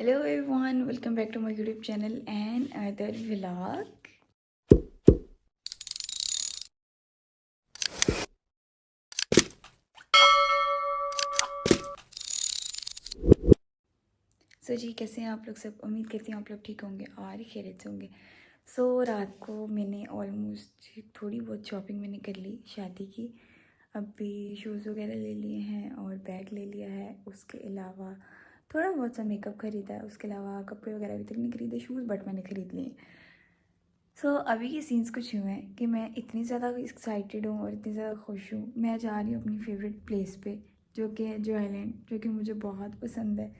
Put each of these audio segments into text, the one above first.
Hello everyone, welcome back to my YouTube channel and another vlog. जी कैसे हैं आप लोग सब। उम्मीद करती हूँ आप लोग ठीक होंगे और खैरियत से होंगे। रात को मैंने ऑलमोस्ट थोड़ी बहुत शॉपिंग मैंने कर ली शादी की। अभी शूज़ वगैरह ले लिए हैं और बैग ले लिया है। उसके अलावा थोड़ा बहुत सा मेकअप ख़रीदा है। उसके अलावा कपड़े वगैरह अभी तक नहीं खरीदे, शूज़ बट मैंने ख़रीद लिए। अभी के सीन्स कुछ यूँ हैं कि मैं इतनी ज़्यादा एक्साइटेड हूँ और इतनी ज़्यादा खुश हूँ। मैं जा रही हूँ अपनी फेवरेट प्लेस पे, जो कि है जो आइलैंड, जो कि मुझे बहुत पसंद है।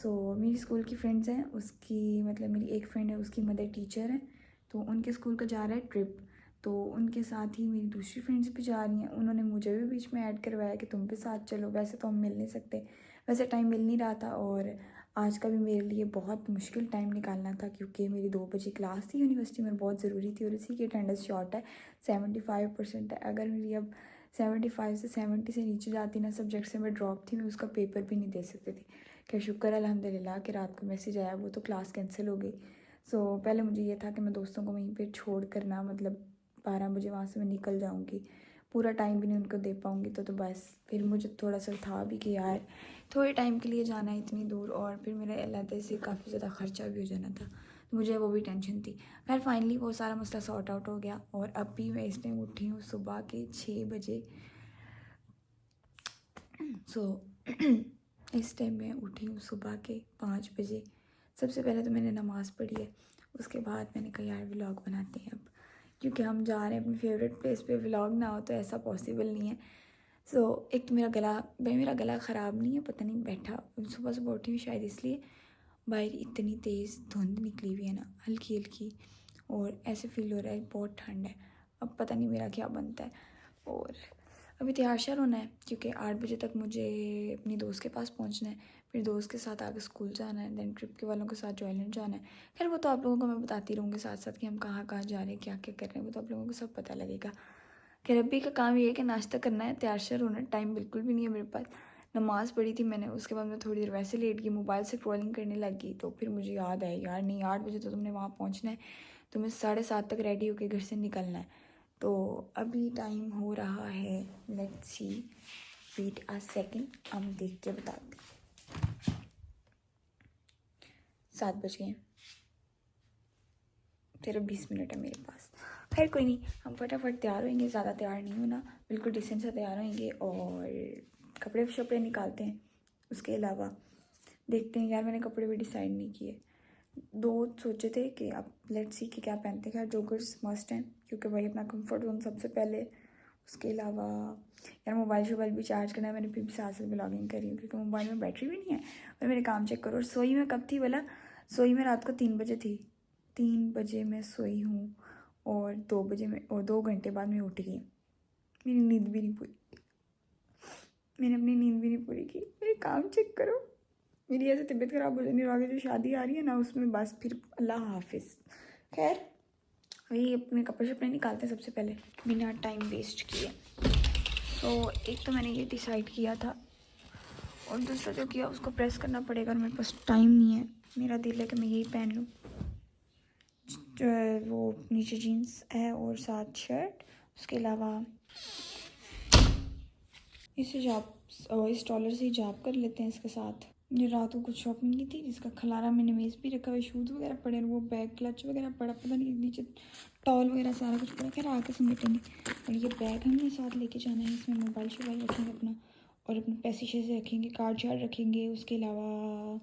मेरी स्कूल की फ्रेंड्स हैं, उसकी मतलब मेरी एक फ्रेंड है, उसकी मदर टीचर है, तो उनके स्कूल का जा रहा है ट्रिप। तो उनके साथ ही मेरी दूसरी फ्रेंड्स भी जा रही हैं। उन्होंने मुझे भी बीच में ऐड करवाया कि तुम भी साथ चलो। वैसे तो हम मिल नहीं सकते, वैसे टाइम मिल नहीं रहा था और आज का भी मेरे लिए बहुत मुश्किल टाइम निकालना था, क्योंकि मेरी 2 बजे क्लास थी यूनिवर्सिटी में, बहुत ज़रूरी थी और इसी की अटेंडेंस शॉर्ट है। 75% है। अगर मेरी अब 75 से 70 से नीचे जाती ना सब्जेक्ट से, मैं ड्रॉप थी, मैं उसका पेपर भी नहीं दे सकती थी। क्या शुक्र अल्हम्दुलिल्लाह कि रात को मैसेज आया, वो तो क्लास कैंसिल हो गई। पहले मुझे ये था कि मैं दोस्तों को वहीं पर छोड़ करना, मतलब 12 बजे वहाँ से मैं निकल जाऊँगी, पूरा टाइम भी नहीं उनको दे पाऊँगी। तो बस फिर मुझे थोड़ा सा था भी कि यार थोड़े टाइम के लिए जाना है इतनी दूर, और फिर मेरा अलग से काफ़ी ज़्यादा ख़र्चा भी हो जाना था, तो मुझे वो भी टेंशन थी। खैर फाइनली वो सारा मसला सॉर्ट आउट हो गया और अब भी मैं इस टाइम उठी हूँ सुबह के 6 बजे। इस टाइम मैं उठी हूँ सुबह के 5 बजे। सबसे पहले तो मैंने नमाज़ पढ़ी है, उसके बाद मैंने कहा यार व्लॉग बनाते हैं अब, क्योंकि हम जा रहे हैं अपनी फेवरेट प्लेस पे, व्लॉग ना हो तो ऐसा पॉसिबल नहीं है। एक तो मेरा गला ख़राब नहीं है, पता नहीं बैठा सुबह सुबह उठी हूँ शायद इसलिए। बाहर इतनी तेज़ धुंध निकली हुई है ना, हल्की हल्की, और ऐसे फील हो रहा है बहुत ठंड है। अब पता नहीं मेरा क्या बनता है। और अभी तैयार श्यार होना है, क्योंकि 8 बजे तक मुझे अपनी दोस्त के पास पहुंचना है, फिर दोस्त के साथ आगे स्कूल जाना है, देन ट्रिप के वालों के साथ जॉयलैंड जाना है। खैर वो तो आप लोगों को मैं बताती रहूँगी साथ साथ कि हम कहाँ कहाँ जा रहे हैं, क्या क्या कर रहे हैं, वो तो आप लोगों को सब पता लगेगा। खैर अभी का काम ये है कि नाश्ता करना है, तैयार श्यार होना है, टाइम बिल्कुल भी नहीं है मेरे पास। नमाज़ पढ़ी थी मैंने, उसके बाद मैं थोड़ी देर वैसे लेट गई, मोबाइल से स्क्रॉलिंग करने लग गई, तो फिर मुझे याद आया यार नहीं 8 बजे तो तुमने वहाँ पहुँचना है, तुम्हें 7:30 तक रेडी होकर घर से निकलना है। तो अभी टाइम हो रहा है, let's see, wait a second, हम देख के बताते हैं। 7 बज गए, सिर्फ 20 मिनट है मेरे पास। खैर कोई नहीं, हम फटाफट तैयार होंगे, ज़्यादा तैयार नहीं होना, बिल्कुल डिसेंट से तैयार होंगे और कपड़े शपड़े निकालते हैं। उसके अलावा देखते हैं यार, मैंने कपड़े भी डिसाइड नहीं किए। 2 सोचे थे कि आप लेट्स सी कि क्या पहनते हैं। खैर जोगर्स मस्ट हैं, क्योंकि भाई अपना कंफर्ट जोन सबसे पहले। उसके अलावा यार मोबाइल शोबाइल भी चार्ज करना है, मैंने फिर भी साथ साथ ब्लॉगिंग करी है, क्योंकि मोबाइल में बैटरी भी नहीं है। और मेरे काम चेक करो, और सोई मैं कब थी बोला, सोई मैं रात को 3 बजे थी। 3 बजे मैं सोई हूँ और 2 बजे में, और 2 घंटे बाद मैं उठ गई। मेरी नींद भी नहीं पूरी, मैंने अपनी नींद भी नहीं पूरी की। मेरे काम चेक करो, मेरी ऐसे तबीयत ख़राब हो जानी, आगे जो शादी आ रही है ना उसमें बस फिर अल्लाह हाफिज़। खैर वही अपने कपड़े शपड़े निकालते हैं सबसे पहले, बिना टाइम वेस्ट किए। एक तो मैंने ये डिसाइड किया था, और दूसरा जो किया उसको प्रेस करना पड़ेगा, और मेरे पास टाइम नहीं है। मेरा दिल है कि मैं यही पहन लूँ, जो है वो नीचे जीन्स है और साथ शर्ट। उसके अलावा इस हिजाब, इस डॉलर से हिजाब कर लेते हैं इसके साथ। ये रात को कुछ शॉपिंग की थी, जिसका खलारा मैंने मेज़ भी रखा हुआ, शूज़ वगैरह पड़े और वो बैग क्लच वगैरह पड़ा, पता नहीं नीचे टॉल वगैरह सारा कुछ पड़ा। खैर आके समेटेंगे। और ये बैग हमने साथ लेके जाना है, इसमें मोबाइल शोबाइल रखेंगे अपना, और अपने पैसे शैसे रखेंगे, कार्ड शार्ड रखेंगे। उसके अलावा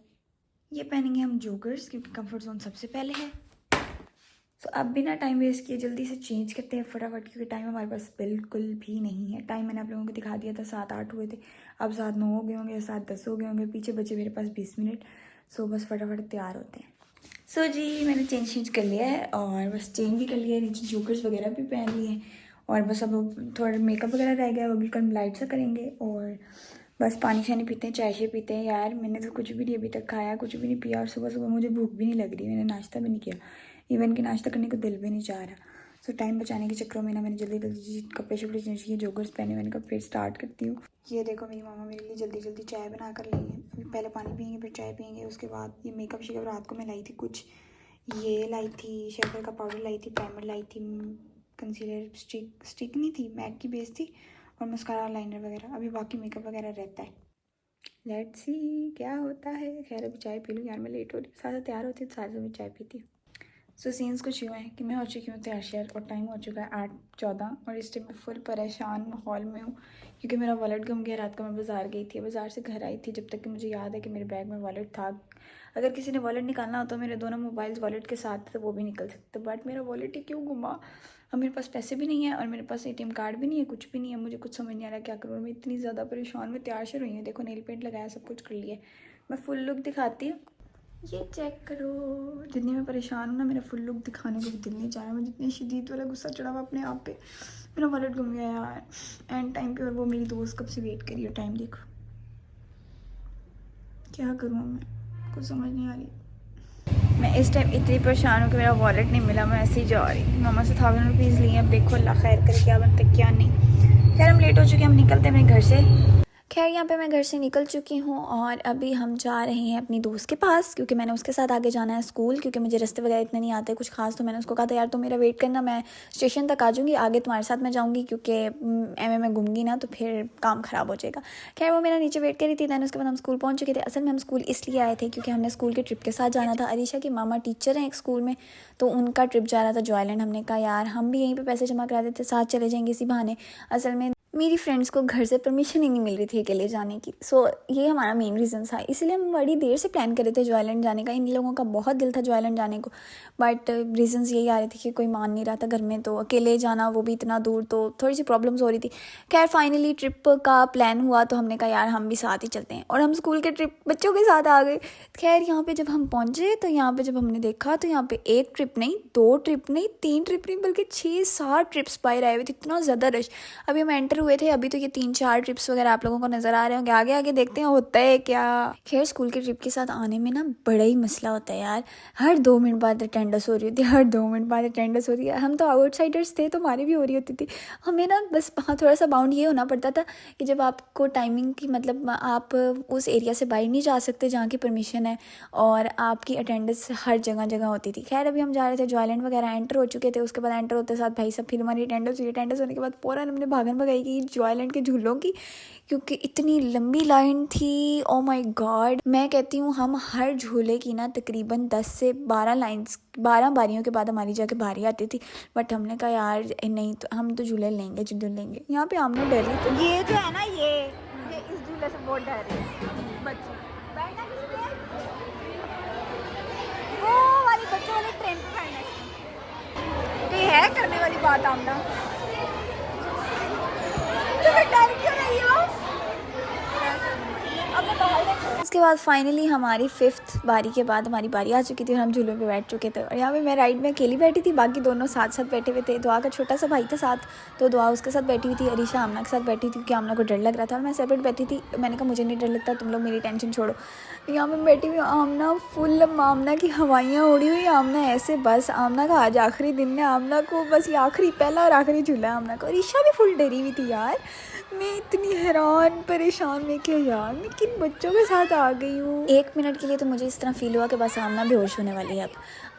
ये पहनेंगे हम जोगर्स, क्योंकि कंफर्ट जोन सबसे पहले है। अब बिना टाइम वेस्ट किए जल्दी से चेंज करते हैं फटाफट, क्योंकि टाइम हमारे पास बिल्कुल भी नहीं है। टाइम मैंने आप लोगों को दिखा दिया था, 7-8 हुए थे, अब 7-9 हो गए होंगे, 7-10 हो गए होंगे, पीछे बचे मेरे पास 20 मिनट। बस फटाफट तैयार होते हैं। जी मैंने चेंज कर लिया है, और बस चेंज भी कर लिया है, नीचे जोकर्स वगैरह भी पहन लिए हैं, और बस अब थोड़ा मेकअप वगैरह रह गया, वो भी कल लाइट सा करेंगे। और बस पानी शानी पीते हैं, चाय शाय पीते हैं। यार मैंने तो कुछ भी नहीं अभी तक खाया, कुछ भी नहीं पिया, और सुबह सुबह मुझे भूख भी नहीं लग रही, मैंने नाश्ता भी नहीं किया, इवन कि नाश्ता करने को दिल भी नहीं चाह रहा। सो टाइम बचाने के चक्करों में ना मैंने जल्दी जल्दी कपड़े शपड़े चेंज किए, जॉगर्स पहने, मैंने कहा फिर स्टार्ट करती हूँ। ये देखो मेरी मामा मेरे लिए जल्दी जल्दी चाय बना कर लाई है। अभी पहले पानी पियेंगे फिर चाय पियेंगे, उसके बाद ये मेकअप शेकअप रात को मैं लाई थी कुछ, ये लाई थी शेफर का पाउडर लाई थी, प्राइमर लाई थी, कंसीलर स्टिक नहीं थी, मैक की बेस थी, और मस्कारा लाइनर वगैरह। अभी बाकी मेकअप वगैरह रहता है। लेट्स सी क्या होता है। खैर अभी चाय पी लूँ यार, मैं लेट हो रही, सारा तैयार होती है तो सारे में चाय पीती हूँ। सो सीन्स कुछ यूँ है कि मैं हो चुकी हूँ तैयार शेयर और टाइम हो चुका है 8:14 और इस टाइम मैं फुल परेशान माहौल में हूँ क्योंकि मेरा वॉलेट गुम गया। रात को मैं बाज़ार गई थी, बाज़ार से घर आई थी, जब तक कि मुझे याद है कि मेरे बैग में वॉलेट था। अगर किसी ने वॉलेट निकालना हो तो मेरे दोनों मोबाइल्स वॉलेट के साथ थे तो वो भी निकल सकते, बट मेरा वॉलेट ही क्यों घुमा। अब मेरे पास पैसे भी नहीं है और मेरे पास ATM कार्ड भी नहीं है, कुछ भी नहीं है। मुझे कुछ समझ नहीं आ रहा क्या करूँ, मैं इतनी ज़्यादा परेशान। मैं तैयार शेयर हुई हूँ, देखो नेल पेंट लगाया, सब कुछ कर लिया। मैं फुल लुक दिखाती हूँ, ये चेक करो। जितनी मैं परेशान हूँ ना, मेरा फुल लुक दिखाने को भी दिल नहीं चाह रहा। मुझे इतनी शदीद वाला गुस्सा चढ़ा हुआ अपने आप पे। मेरा वॉलेट गुम गया यार एंड टाइम पे, और वो मेरी दोस्त कब से वेट करी है। टाइम देखो, क्या करूँ मैं, कुछ समझ नहीं आ रही। मैं इस टाइम इतनी परेशान हूँ कि मेरा वॉलेट नहीं मिला। मैं ऐसे ही जा रही, मामा से 1000 रुपीज़ लिए। अब देखो अल्लाह खैर करे क्या बनता क्या नहीं। खैर हम लेट हो चुके हैं, हम निकलते हैं मेरे घर से। खैर यहाँ पे मैं घर से निकल चुकी हूँ और अभी हम जा रहे हैं अपनी दोस्त के पास क्योंकि मैंने उसके साथ आगे जाना है स्कूल, क्योंकि मुझे रास्ते वगैरह इतने नहीं आते कुछ खास। तो मैंने उसको कहा था यार तुम मेरा वेट करना, मैं स्टेशन तक आ जाऊँगी, आगे तुम्हारे साथ मैं जाऊँगी क्योंकि एमए में घूमगी ना तो फिर काम ख़राब हो जाएगा। खैर वो मेरा नीचे वेट करी थी। दैन उसके बाद हम स्कूल पहुँच चुके थे। असल में हम स्कूल इसलिए आए थे क्योंकि हमने स्कूल के ट्रिप के साथ जाना था। अरीशा के मामा टीचर हैं एक स्कूल में, तो उनका ट्रिप जा रहा था जो आइलैंड। हमने कहा यार हम भी यहीं पर पैसे जमा करा देते, साथ चले जाएंगे इसी बहाने। असल में मेरी फ्रेंड्स को घर से परमिशन ही नहीं मिल रही थी अकेले जाने की। सो ये हमारा मेन रीज़न था, इसीलिए हम बड़ी देर से प्लान कर रहे थे जो आइलैंड जाने का। इन लोगों का बहुत दिल था जो आइलैंड जाने को, बट रीजंस यही आ रहे थे कि कोई मान नहीं रहा था घर में, तो अकेले जाना वो भी इतना दूर, तो थोड़ी सी प्रॉब्लम्स हो रही थी। खैर फाइनली ट्रिप का प्लान हुआ तो हमने कहा यार हम भी साथ ही चलते हैं, और हम स्कूल के ट्रिप बच्चों के साथ आ गए। खैर यहाँ पे जब हम पहुँचे तो यहाँ पे जब हमने देखा तो यहाँ पे 1 ट्रिप नहीं, 2 ट्रिप नहीं, 3 ट्रिप नहीं, बल्कि 6-7 ट्रिप्स बाहर आए हुए थे। इतना ज़्यादा रश। अभी हम एंटर हुए थे, अभी तो ये 3-4 ट्रिप्स वगैरह आप लोगों को नज़र आ रहे होंगे। आगे आगे देखते हैं होता है क्या। खैर स्कूल के ट्रिप के साथ आने में ना बड़ा ही मसला होता है यार। हर 2 मिनट बाद अटेंडेंस हो रही होती है, हर 2 मिनट बाद अटेंडेंस हो रही है। हम तो आउटसाइडर्स थे तो हमारी भी हो रही होती थी। हमें ना बस वहाँ थोड़ा सा बाउंड ये होना पड़ता था कि जब आपको टाइमिंग की, मतलब आप उस एरिया से बाहर नहीं जा सकते जहाँ की परमिशन है, और आपकी अटेंडेंस हर जगह जगह होती थी। खैर अभी हम जा रहे थे जो आइलैंड वगैरह, एंटर हो चुके थे। उसके बाद एंटर होते साथ भाई सब फिर हमारी अटेंडेंस हुई। अटेंडेंस होने के बाद फ़ौरन हमने भागन भगाई की जो आइलैंड के झूलों की, क्योंकि इतनी लंबी लाइन थी। ओ माय गॉड, मैं कहती हूँ हम हर झूले की ना तकरीबन 10 से 12 बारियों के बाद हमारी जाके बारी आती थी। बट हमने कहा यार नहीं, तो हम तो झूले लेंगे झूले लेंगे। यहाँ पे हमने डरी तो ये जो है ना, ये इस झूले से बहुत डर रही है बच्चे। बैठना किस पे? वो वाली बच्चों वाली ट्रेन पे बैठना है। कोई है करने वाली बात आमना? तो डर क्यों रही हो? उसके बाद फाइनली हमारी 5th बारी के बाद हमारी बारी आ चुकी थी और हम झूलों पे बैठ चुके थे। और यहाँ पे मैं राइड में अकेली बैठी थी, बाकी दोनों साथ साथ बैठे हुए थे। दुआ का छोटा सा भाई था साथ, तो दुआ उसके साथ बैठी हुई थी। अरीशा आमना के साथ बैठी थी क्योंकि आमना को डर लग रहा था, और मैं सेपरेट बैठी थी। मैंने कहा मुझे नहीं डर लगता, तुम लोग मेरी टेंशन छोड़ो। यहाँ पे बैठी हुई आमना, फुल आमना की हवाइयाँ उड़ी हुई। आमना ऐसे, बस आमना का आज आखिरी दिन है। आमना को बस ये आखिरी, पहला और आखिरी झूला है आमना को। अरीशा भी फुल डरी हुई थी यार। मैं इतनी हैरान परेशान में कि यार मैं किन बच्चों के साथ आ गई हूँ। 1 मिनट के लिए तो मुझे इस तरह फील हुआ कि बस आमना बेहोश होने वाली है अब।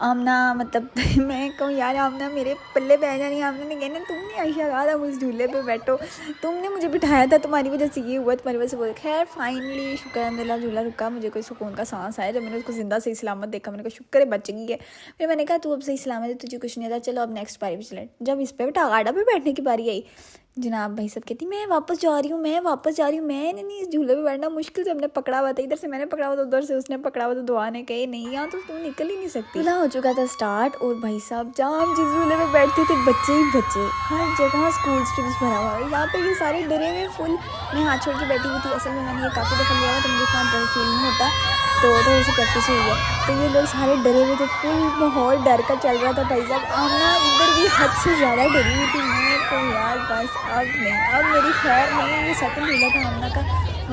आमना मतलब मैं कहूँ यार आमना मेरे पल्ले बह जानी। आमना ने कहना तुमने आयशा कहा था उस झूले पे बैठो, तुमने मुझे बिठाया था, तुम्हारी वजह से ये हुआ, तुम्हारी वजह से वो। खैर फाइनली शुक्र अल्हम्दुलिल्लाह झूला रुका। मुझे कोई सुकून का सांस आया जब मैंने उसको जिंदा सही सलामत देखा। मैंने कहा शुक्र है बच गई है। फिर मैंने कहा तू अब सही सलामत है, तुझे कुछ नहीं था, चलो अब नेक्स्ट बारी भी चले। जब इस पर गाड़ा पे बैठने की बारी आई, जनाब भाई सब कहती मैं वापस जा रही हूँ, मैं वापस जा रही हूँ। मैंने नहीं, इस झूले पे बैठना मुश्किल से हमने पकड़ा हुआ था। इधर से मैंने पकड़ा हुआ था, उधर से उसने पकड़ा हुआ था। दुआ ने कहे नहीं यहाँ तो तुम निकल ही नहीं सकती। झूला हो चुका था स्टार्ट, और भाई साहब जहाँ हम जिस झूले पे बैठते थे बच्चे ही बच्चे, हर जगह स्कूल स्ट्रिप्स भरा हुआ है। यहाँ पे ये सारे डरे हुए फुल। मैं हाथ छोड़ के बैठी हुई थी। असल में मैंने ये काफ़ी दफ़ा लिया हुआ तो मुझे इतना डर फील नहीं होता, तो थोड़ी सी प्रैक्टिस हुई है। तो ये लोग सारे डरे हुए थे, फुल माहौल डर का चल रहा था भाई साहब। आमना इधर भी हद से ज़्यादा डरी हुई थी। मैं तो यार बस अब नहीं, अब मेरी खैर नहीं। ये सेकंड झूला था आमना का,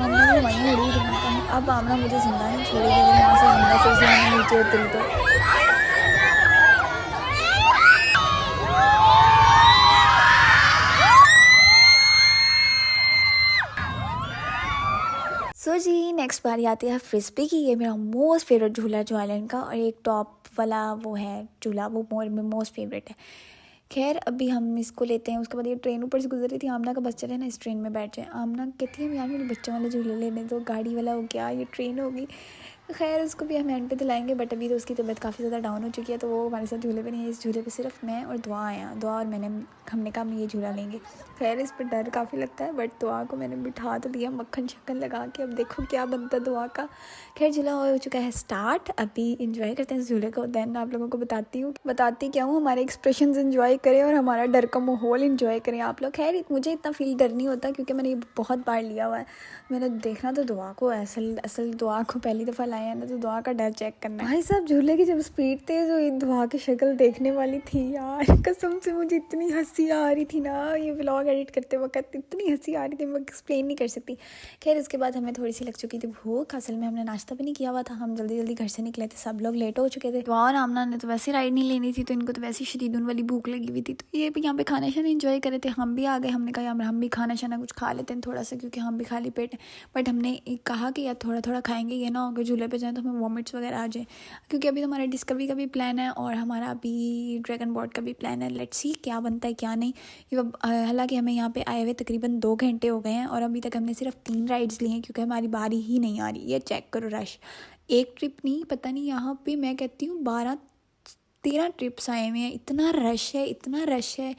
आमना ने वहीं उड़ी थी। मैंने कहा अब आमना मुझे जिंदा नहीं छोड़ेगी, अगर यहाँ से जिंदा से इसलिए नीचे उतरी तो। नेक्स्ट बारी आती है फ्रिस्बी की। ये मेरा मोस्ट फेवरेट झूला है जो आइलैंड का, और एक टॉप वाला वो है झूला, वो मोस्ट फेवरेट है। खैर अभी हम इसको लेते हैं। उसके बाद ये ट्रेन ऊपर से गुजर रही थी, आमना का बस चले ना इस ट्रेन में बैठ जाए। आमना कहती है यार मेरे बच्चों वाले झूले लेने दो, गाड़ी वाला हो गया, ये ट्रेन होगी। खैर उसको भी हम एंड पे दिलाएंगे, बट अभी तो उसकी तबीयत काफ़ी ज़्यादा डाउन हो चुकी है, तो वो हमारे साथ झूले पे नहीं है। इस झूले पे सिर्फ मैं और दुआ आए हैं। दुआ और हमने कहा हम ये झूला लेंगे। खैर इस पर डर काफ़ी लगता है, बट दुआ को मैंने बिठा तो लिया मक्खन शक्खन लगा के। अब देखो क्या बनता है दुआ का। खैर झूला हो चुका है स्टार्ट, अभी इंजॉय करते हैं इस झूले को। देन आप लोगों को बताती क्या हूँ, हमारे एक्सप्रेशंस इंजॉय करें और हमारा डर का माहौल इंजॉय करें आप लोग। खैर मुझे इतना फील डर नहीं होता क्योंकि मैंने ये बहुत बार लिया हुआ है। मैंने देखना तो दुआ को, असल दुआ को पहली दफ़ा लाया है ना, तो दुआ का डर चेक करना है। भाई साहब झूले की जब स्पीड तेज़ हुई, दुआ की शक्ल देखने वाली थी यार, कसम से मुझे इतनी हंसी आ रही थी ना, ये व्लॉग एडिट करते वक्त इतनी हंसी आ रही थी, मैं एक्सप्लेन नहीं कर सकती। खैर उसके बाद हमें थोड़ी सी लग चुकी थी भूख। असल में हमने नाश्ता भी नहीं किया हुआ था, हम जल्दी जल्दी घर से निकले थे, सब लोग लेट हो चुके थे। दुआ और आमना ने तो वैसे राइड नहीं लेनी थी, तो इनको तो वैसे ही शदीदुन वाली भूख लगी हुई थी, तो ये भी यहाँ पे खाना शाना इंजॉय करे थे। हम भी आ गए, हमने कहा यार हम भी खाना शाना कुछ खा लेते हैं थोड़ा सा, क्योंकि हम भी खाली पेट है। बट हमने कहा कि यार थोड़ा थोड़ा खाएंगे, ये ना हो कि झूले पे जाए तो हमें वॉमिट्स वगैरह आ जाए, क्योंकि अभी तो हमारा डिस्कवरी का भी प्लान है और हमारा अभी ड्रैगन बोट का भी प्लान है। लेट्स सी क्या बनता है क्या नहीं। हालांकि हमें यहाँ पे आए हुए तकरीबन 2 घंटे हो गए हैं और अभी तक हमने सिर्फ 3 राइड्स ली हैं, क्योंकि हमारी बारी ही नहीं आ रही। ये चेक करो रश, एक ट्रिप नहीं, पता नहीं यहाँ पे मैं कहती हूँ 12-13 ट्रिप्स आए हुए हैं। इतना रश है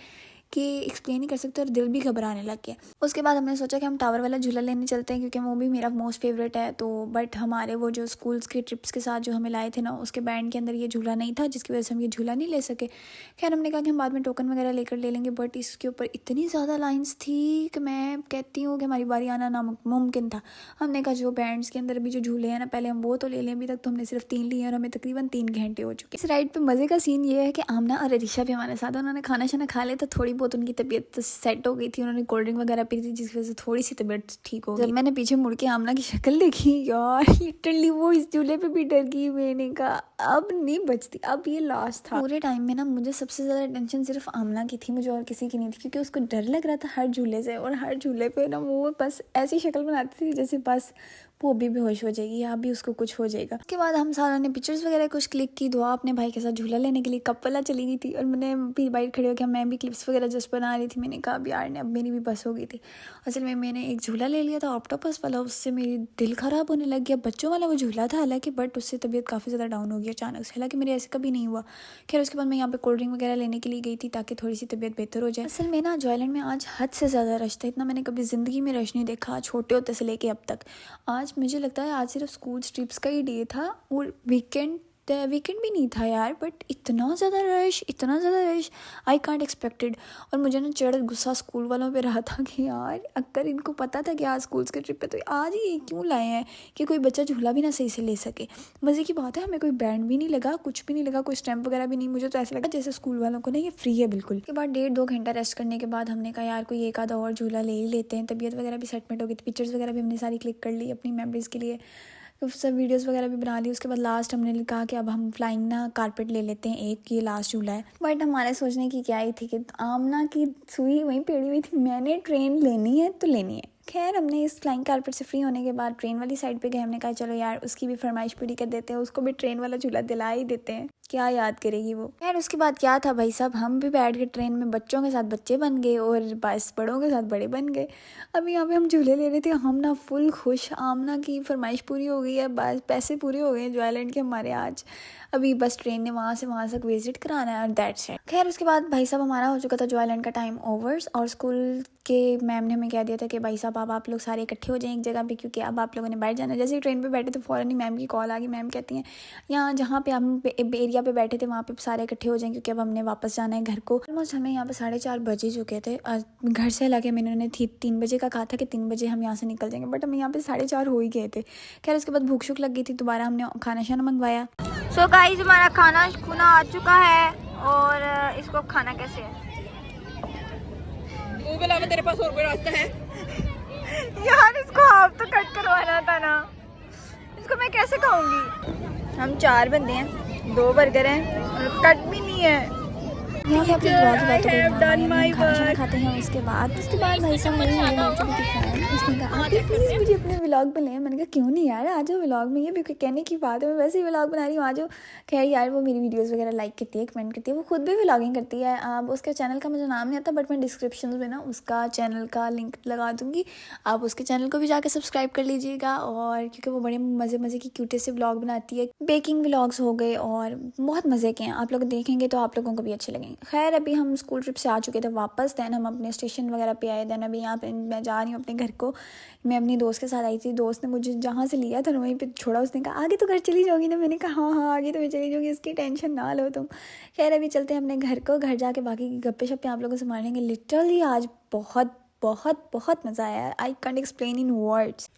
कि एक्सप्लेन नहीं कर सकते, और दिल भी घबराने लग गया। उसके बाद हमने सोचा कि हम टावर वाला झूला लेने चलते हैं, क्योंकि वो भी मेरा मोस्ट फेवरेट है। तो बट हमारे वो जो स्कूल्स के ट्रिप्स के साथ जो हमें लाए थे ना, उसके बैंड के अंदर ये झूला नहीं था, जिसकी वजह से हम ये झूला नहीं ले सके। खैर हमने कहा कि हम बाद में टोकन वगैरह लेकर ले लेंगे, बट इसके ऊपर इतनी ज़्यादा लाइन्स थी कि मैं कहती हूँ कि हमारी बारी आना नामुमकिन था। हमने कहा जो बैंड्स के अंदर अभी जो झूले हैं ना, पहले हम वो तो ले लें। अभी तक तो हमने सिर्फ 3 लिए और हमें तकरीबन 3 घंटे हो चुके। इस राइड पर मज़े का सीन ये है कि आमना और अरीशा भी हमारे साथ, उन्होंने खाना शाना खा लिया, तो थोड़ी बहुत उनकी तबीयत सेट हो गई थी। उन्होंने कोल्ड ड्रिंक वगैरह पी थी, जिसकी वजह से थोड़ी सी तबीयत ठीक हो गई। जब मैंने पीछे मुड़ के आमना की शक्ल देखी यार, लिटरली वो इस झूले पे भी डर गई। मैंने कहा अब नहीं बचती, अब ये लास्ट था। पूरे टाइम में ना मुझे सबसे ज़्यादा टेंशन सिर्फ आमना की थी, मुझे और किसी की नहीं थी, क्योंकि उसको डर लग रहा था हर झूले से। और हर झूले पे ना वो बस ऐसी शक्ल बनाती थी जैसे बस वो भी बेहोश हो जाएगी या भी उसको कुछ हो जाएगा। उसके बाद हम सारों ने पिक्चर्स वगैरह कुछ क्लिक की। दुआ अपने भाई के साथ झूला लेने के लिए कप वाला चली गई थी, और मैंने भी बाइट खड़े हो गया, मैं भी क्लिप्स वगैरह जस्ट बना रही थी। मैंने कहा अब यार ने अब मेरी भी बस हो गई थी। असल में मैंने एक झूला ले लिया था ऑक्टोपस वाला, उससे मेरी दिल ख़राब होने लग गया। बच्चों वाला वो झूला था हालांकि, बट उससे तबीयत काफ़ी ज़्यादा डाउन हो गई अचानक से, हालांकि मेरे ऐसे कभी नहीं हुआ। खैर उसके बाद मैं यहाँ पे कोल्ड ड्रिंक वगैरह लेने के लिए गई थी ताकि थोड़ी सी तबीयत बेहतर हो जाए। असल में ना जॉयलैंड में आज हद से ज़्यादा रश था, इतना मैंने कभी ज़िंदगी में रश नहीं देखा, छोटे होते से लेके अब तक। आज मुझे लगता है आज सिर्फ स्कूल ट्रिप्स का ही डे था, और वीकेंड भी नहीं था यार, बट इतना ज़्यादा रश आई कांट एक्सपेक्टेड। और मुझे ना चिढ़ गुस्सा स्कूल वालों पे रहा था कि यार अगर इनको पता था कि आज स्कूल्स के ट्रिप पे, तो आज ही क्यों लाए हैं कि कोई बच्चा झूला भी ना सही से ले सके। मज़े की बात है, हमें कोई बैंड भी नहीं लगा, कुछ भी नहीं लगा, कोई स्टैम्प वगैरह भी नहीं। मुझे तो ऐसा लगा जैसे स्कूल वालों को ना ये फ्री है बिल्कुल। उसके बाद 1.5-2 घंटा रेस्ट करने के बाद हमने कहा यार कोई एक आधा और झूला ले ही लेते हैं। तबीयत वगैरह भी सेटमेंट हो गई थी, पिक्चर्स वगैरह भी हमने सारी क्लिक कर ली अपनी मेमोरीज़ के लिए, तो सब वीडियोस वगैरह भी बना ली। उसके बाद लास्ट हमने कहा कि अब हम फ्लाइंग ना कारपेट ले लेते हैं, एक ये लास्ट झूला है। बट हमारे सोचने की क्या ही थी कि आमना की सुई वहीं पेड़ी हुई थी, मैंने ट्रेन लेनी है तो लेनी है। खैर हमने इस फ्लाइंग कारपेट से फ्री होने के बाद ट्रेन वाली साइड पे गए। हमने कहा चलो यार उसकी भी फरमाइश पूरी कर देते हैं, उसको भी ट्रेन वाला झूला दिला ही देते हैं, क्या याद करेगी वो। यार उसके बाद क्या था भाई साहब, हम भी बैठ के ट्रेन में बच्चों के साथ बच्चे बन गए और बस बड़ों के साथ बड़े बन गए। अभी यहाँ पे हम झूले ले रहे थे, हम ना फुल खुश, आमना की फरमाइश पूरी हो गई है, बस पैसे पूरे हो गए हैं जॉयलैंड के हमारे आज। अभी बस ट्रेन ने वहाँ तक विजिट कराना है और दैट्स इट। खैर उसके बाद भाई साहब हमारा हो चुका था जॉयलैंड का टाइम ओवर्स, और स्कूल के मैम ने हमें कह दिया था कि भाई साहब अब आप लोग सारे इकट्ठे हो जाएं एक जगह पे, क्योंकि अब आप लोगों ने बैठ जाना। जैसे ही ट्रेन पे बैठे तो फ़ौरन ही मैम की कॉल आ गई। मैम कहती हैं यहाँ जहाँ पे हम एरिया पे बैठे थे वहाँ पे सारे इकट्ठे हो जाएं, क्योंकि अब हमने वापस जाना है घर को। ऑलमोस्ट हमें यहाँ पे 4:30 बजे चुके थे। घर से हालांकि मैंने 3 बजे का कहा था कि 3 बजे हम यहाँ से निकल जाएंगे, बट हम यहाँ पे 4:30 हो ही गए थे। खैर उसके बाद भूख शुक लग गई थी, दोबारा हमने खाना शाना मंगवाया। सो गाइस हमारा खाना खुना आ चुका है, और इसको खाना कैसे है? तेरे पास और कोई रास्ता है? यार इसको हाफ तो कट करवाना था ना, इसको मैं कैसे खाऊंगी? हम 4 बंदे हैं, 2 बर्गर हैं और कट भी नहीं है। यहाँ पे अपने ब्लॉग की बात तो कोई मामा नहीं, हम खाना खाते हैं उसके बाद भाई साहब मेरे फैन उसने कहा आप प्लीज़ मुझे अपने व्लॉग में लें। मैंने कहा क्यों नहीं यार, आ जाओ व्लॉग में, ये भी कहने की बात है, मैं वैसे ही व्लॉग बना रही हूँ, आ जाओ। खैर यार वो मेरी वीडियोस वगैरह लाइक करती है, कमेंट करती है, वो खुद भी व्लॉगिंग करती है। अब उसके चैनल का मुझे नाम नहीं आता, बट मैं डिस्क्रिप्शन में ना उसका चैनल का लिंक लगा दूँगी, आप उसके चैनल को भी जाकर सब्सक्राइब कर लीजिएगा। और क्योंकि वो बड़े मज़े की क्यूटे से व्लॉग बनाती है, बेकिंग व्लॉग्स हो गए और बहुत मज़े के हैं, आप लोग देखेंगे तो आप लोगों को भी अच्छे लगेंगे। खैर अभी हम स्कूल ट्रिप से आ चुके थे वापस, दैन हम अपने स्टेशन वगैरह पे आए। दैन अभी यहाँ पे मैं जा रही हूँ अपने घर को। मैं अपनी दोस्त के साथ आई थी, दोस्त ने मुझे जहाँ से लिया था वहीं पे छोड़ा। उसने कहा आगे तो घर चली जाओगी ना, मैंने कहा हाँ आगे तो मैं चली जाऊँगी, इसकी टेंशन ना लो तुम। खैर अभी चलते हैं अपने घर को, घर जाके बाकी की गप्पे शप्पे आप लोगों से मारेंगे। लिटरली आज बहुत बहुत बहुत मज़ा आया, I can't explain in words.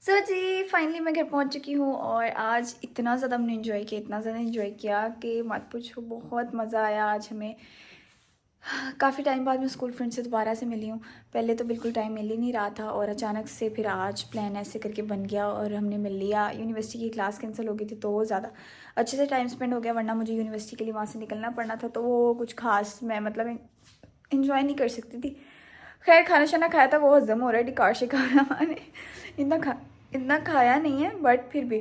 So जी फाइनली मैं घर पहुंच चुकी हूँ और आज इतना ज़्यादा हमने इन्जॉय किया, इतना ज़्यादा इन्जॉय किया कि मत पूछो, बहुत मज़ा आया आज हमें। काफ़ी टाइम बाद मैं स्कूल फ्रेंड से दोबारा से मिली हूँ, पहले तो बिल्कुल टाइम मिल ही नहीं रहा था और अचानक से फिर आज प्लान ऐसे करके बन गया और हमने मिल लिया। यूनिवर्सिटी की क्लास कैंसिल हो गई थी तो ज़्यादा अच्छे से टाइम स्पेंड हो गया, वरना मुझे यूनिवर्सिटी के लिए वहाँ से निकलना पड़ना था, तो वो कुछ खास मैं मतलब इन्जॉय नहीं कर सकती थी। खैर खाना शाना खाया था, वो हज़म हो रहा है, डिकार शिकार मैंने इतना खाया नहीं है, बट फिर भी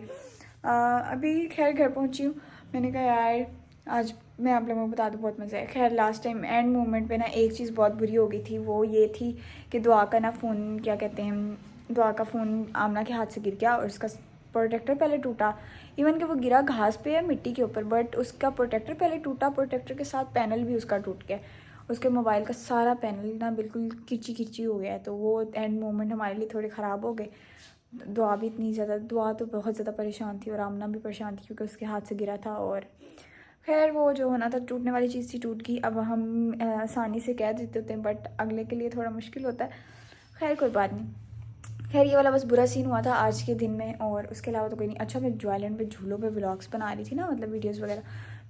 अभी खैर घर पहुंची हूँ। मैंने कहा यार आज मैं आप लोगों को बता दूँ बहुत मज़ा है। खैर लास्ट टाइम एंड मोमेंट पे ना एक चीज़ बहुत बुरी हो गई थी, वो ये थी कि दुआ का ना फ़ोन क्या कहते हैं, दुआ का फ़ोन आमना के हाथ से गिर गया और उसका प्रोटेक्टर पहले टूटा। इवन कि वो गिरा घास पे या मिट्टी के ऊपर, बट उसका प्रोटेक्टर पहले टूटा, प्रोटेक्टर के साथ पैनल भी उसका टूट गया। उसके मोबाइल का सारा पैनल ना बिल्कुल किची हो गया है, तो वो एंड मोमेंट हमारे लिए थोड़े ख़राब हो गए। दुआ भी इतनी ज़्यादा, दुआ तो बहुत ज़्यादा परेशान थी और आमना भी परेशान थी क्योंकि उसके हाथ से गिरा था। और खैर वो जो होना था, टूटने वाली चीज़ थी, टूट गई। अब हम आसानी से कह देते होते हैं, बट अगले के लिए थोड़ा मुश्किल होता है। खैर कोई बात नहीं। खैर ये वाला बस बुरा सीन हुआ था आज के दिन में, और उसके अलावा तो कोई नहीं। अच्छा मैं जॉय आइलैंड पे झूलों पे व्लॉग्स बना रही थी ना, मतलब वीडियोस वगैरह,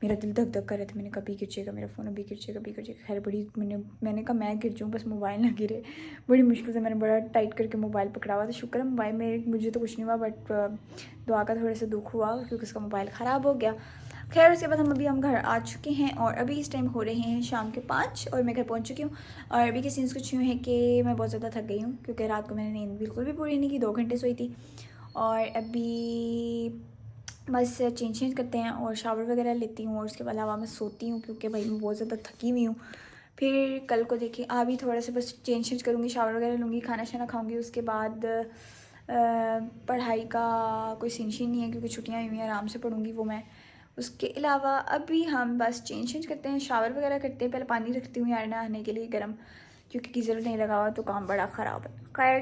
मेरा दिल धक धक कर रहा था। मैंने कभी गिर जाएगा मेरा फ़ोन, अभी गिर जाएगा। खैर बड़ी मैंने कहा मैं गिर जाऊँ बस मोबाइल ना गिरे। बड़ी मुश्किल से मैंने बड़ा टाइट करके मोबाइल पकड़ा हुआ था। शुक्र है मोबाइल में मुझे तो कुछ नहीं हुआ, बट दुआ का थोड़ा सा दुख हुआ क्योंकि उसका मोबाइल ख़राब हो गया। खैर उसके बाद हम घर आ चुके हैं और अभी इस टाइम हो रहे हैं शाम के 5 और मैं घर पहुंच चुकी हूँ। और अभी के सीन्स कुछ यूँ है कि मैं बहुत ज़्यादा थक गई हूँ क्योंकि रात को मैंने नींद बिल्कुल भी पूरी नहीं की, 2 घंटे सोई थी। और अभी बस चेंज करते हैं और शावर वगैरह लेती हूँ और उसके अलावा मैं सोती हूँ क्योंकि भाई मैं बहुत ज़्यादा थकी हुई हूँ। फिर कल को देखिए अभी थोड़ा सा बस चेंज करूँगी, शावर वगैरह लूँगी, खाना शाना खाऊँगी। उसके बाद पढ़ाई का कोई सीन नहीं है क्योंकि छुट्टियाँ हुई हैं, आराम से पढ़ूँगी वो मैं। उसके अलावा अभी हम बस चेंज करते हैं, शावर वगैरह करते हैं। पहले पानी रखती हूँ यार नहाने के लिए गर्म, क्योंकि गीज़र नहीं लगा हुआ तो काम बड़ा ख़राब है। खैर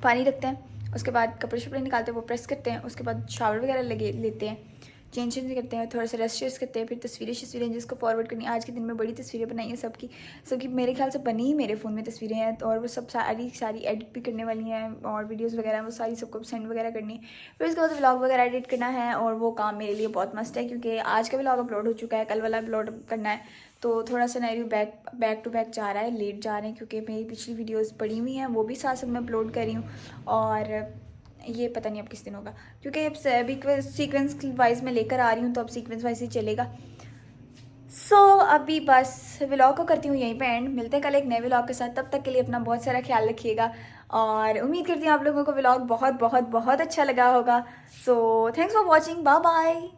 पानी रखते हैं, उसके बाद कपड़े शपड़े निकालते हैं, वो प्रेस करते हैं। उसके बाद शावर वगैरह लगे लेते हैं, चेंज करते हैं, थोड़ा सा रेस्ट करते हैं। फिर तस्वीरें जिसको फॉरवर्ड करनी। आज के दिन में बड़ी तस्वीरें बनाई हैं सबकी मेरे ख्याल से बनी ही मेरे फ़ोन में तस्वीरें हैं, और वो सब सारी एडिट भी करने वाली हैं और वीडियोस वगैरह वो सारी सबको सेंड वगैरह करनी है। फिर उसके बाद व्लॉग वगैरह एडिट करना है और वो काम मेरे लिए बहुत मस्त है क्योंकि आज का व्लॉग अपलोड हो चुका है, कल वाला अपलोड करना है, तो थोड़ा सा नैरियो बैक टू बैक जा रहा है, लेट जा रहे हैं क्योंकि मेरी पिछली वीडियोस पड़ी हुई हैं, वो भी साथ साथ मैं अपलोड कर रही हूँ। और ये पता नहीं अब किस दिन होगा क्योंकि अब सीक्वेंस वाइज मैं लेकर आ रही हूँ, तो अब सीक्वेंस वाइज ही चलेगा। सो अभी बस व्लॉग को करती हूँ यहीं पे एंड। मिलते हैं कल एक नए व्लॉग के साथ, तब तक के लिए अपना बहुत सारा ख्याल रखिएगा और उम्मीद करती हूँ आप लोगों को व्लॉग बहुत बहुत बहुत अच्छा लगा होगा। So thanks for watching, bye bye.